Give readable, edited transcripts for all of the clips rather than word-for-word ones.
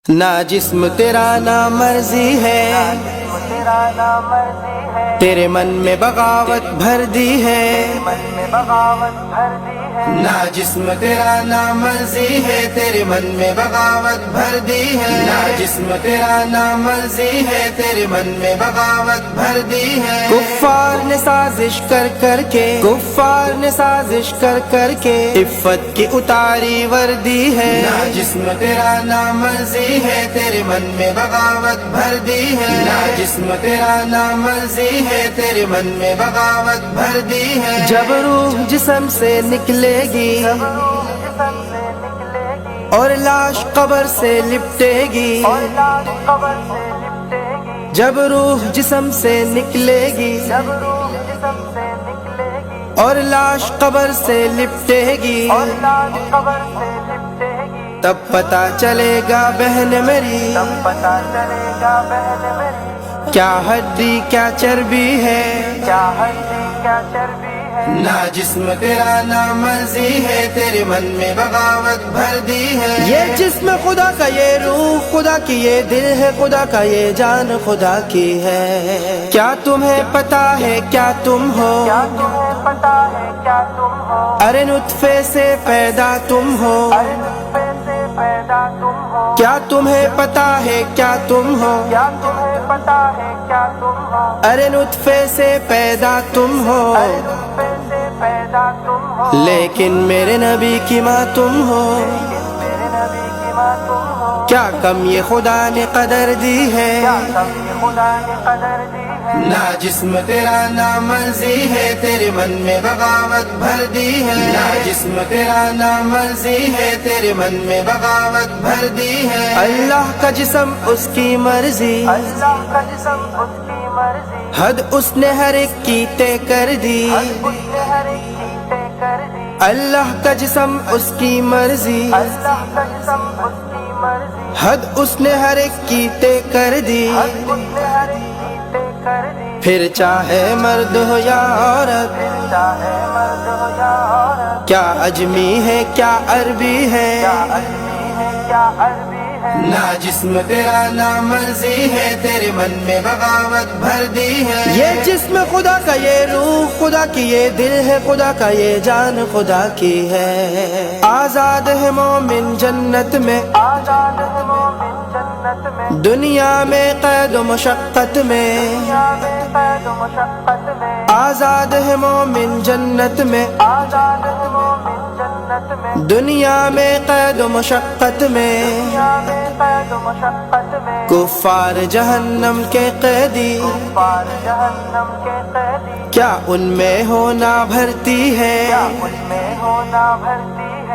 نہ جسم تیرا نہ مرضی ہے، تیرے من میں بغاوت بھر دی ہے۔ نہ جسم تیرا نہ مرضی ہے، تیرے من میں بغاوت بھر دی ہے۔ نہ جسم تیرا نہ مرضی ہے، تیرے من میں بغاوت بھر دی ہے۔ کفار نے سازش کر کر کے، کفار نے سازش کر کر کے عفت کی اتاری وردی ہے۔ نہ جسم تیرا نہ مرضی ہے، تیرے من میں بغاوت بھر دی ہے۔ نہ جسم تیرا نہ مرضی ہے، تیرے من میں بغاوت بھر دی ہے۔ جب روح جسم سے نکلے گی اور لاش قبر سے لپٹے گی، جب روح جسم سے نکلے گی اور لاش قبر سے لپٹے گی، تب پتہ چلے گا بہن میری کیا ہڈی کیا چربی ہے۔ نہ جسم تیرا نہ مرضی ہے، تیرے من میں بغاوت بھر دی ہے۔ یہ جسم خدا کا، یہ روح خدا کی، یہ دل ہے خدا کا، یہ جان خدا کی ہے۔ کیا تمہیں پتا ہے کیا تم ہو؟ ارے نطفے سے پیدا تم ہو۔ کیا تمہیں پتا ہے کیا تم ہو؟ ارے نطفے سے پیدا تم ہو، لیکن میرے نبی کی ماں تم ہو۔ کیا کم یہ خدا نے قدر دی ہے؟ نہ جسم تیرا نہ مرضی ہے، تیرے من میں بغاوت بھر دی ہے۔ نہ جسم تیرا نہ مرضی ہے، تیرے من میں بغاوت بھر دی ہے۔ اللہ کا جسم اس کی مرضی، حد اس نے ہر ایک کی طے کر دی۔ اللہ کا جسم اس کی مرضی، حد اس نے ہر ایک کی طے کر دی۔ پھر چاہے مرد ہو یا عورت، کیا اجمی ہے کیا عربی ہے۔ نہ جسم تیرا نہ مرضی ہے، تیرے من میں بغاوت بھر دی ہے۔ یہ جسم خدا کا، یہ روح خدا کی، یہ دل ہے خدا کا، یہ جان خدا کی ہے۔ آزاد ہے مومن جنت میں، دنیا میں قید و مشقت میں۔ آزاد ہے مومن جنت میں، دنیا میں قید و مشقت میں۔ کفار جہنم کے قیدی، کیا ان میں ہونا بھرتی ہے۔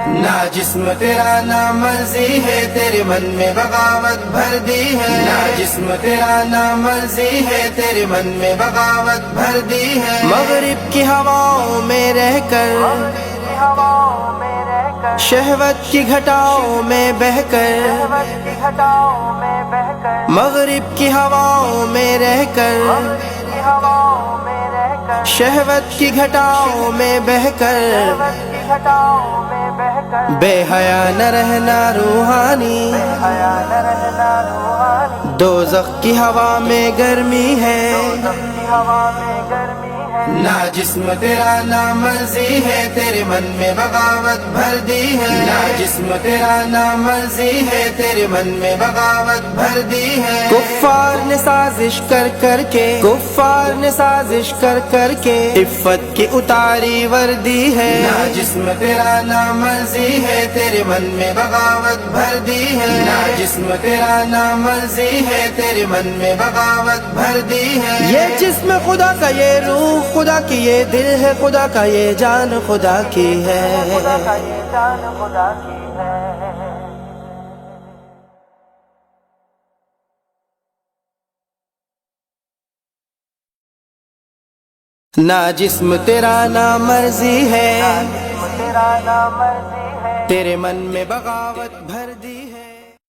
نہ جسم تیرا نہ مرضی ہے، تیرے من میں بغاوت بھر دی ہے۔ نہ جسم تیرا نہ مرضی ہے، تیرے من میں بغاوت بھر دی ہے۔ مغرب کی ہواؤں میں رہ کر، شہوت کی گھٹاؤں میں بہ کر، مغرب کی ہواؤں میں رہ کر، شہوت کی گھٹاؤں میں بہ کر، بے حیا نہ رہنا روحانی، دوزخ کی ہوا میں گرمی ہے۔ نہ جسم تیرا نہ مرضی ہے، تیرے من میں بغاوت بھر دی ہے۔ نہ جسم تیرا نہ مرضی ہے، تیرے من میں بغاوت بھر دی ہے۔ کفار نے سازش کر کر کے، کفار نے سازش کر کر کے عفت کی اتاری وردی ہے۔ نہ جسم تیرا نہ مرضی ہے، تیرے من میں بغاوت بھر دی ہے۔ نہ جسم تیرا نہ مرضی ہے، تیرے من میں بغاوت بھر دی ہے۔ یہ جسم خدا کا، یہ روح خدا کی، یہ دل ہے خدا کا، یہ جان خدا کی ہے۔ نہ جسم تیرا نہ مرضی ہے، تیرے من میں بغاوت بھر دی ہے۔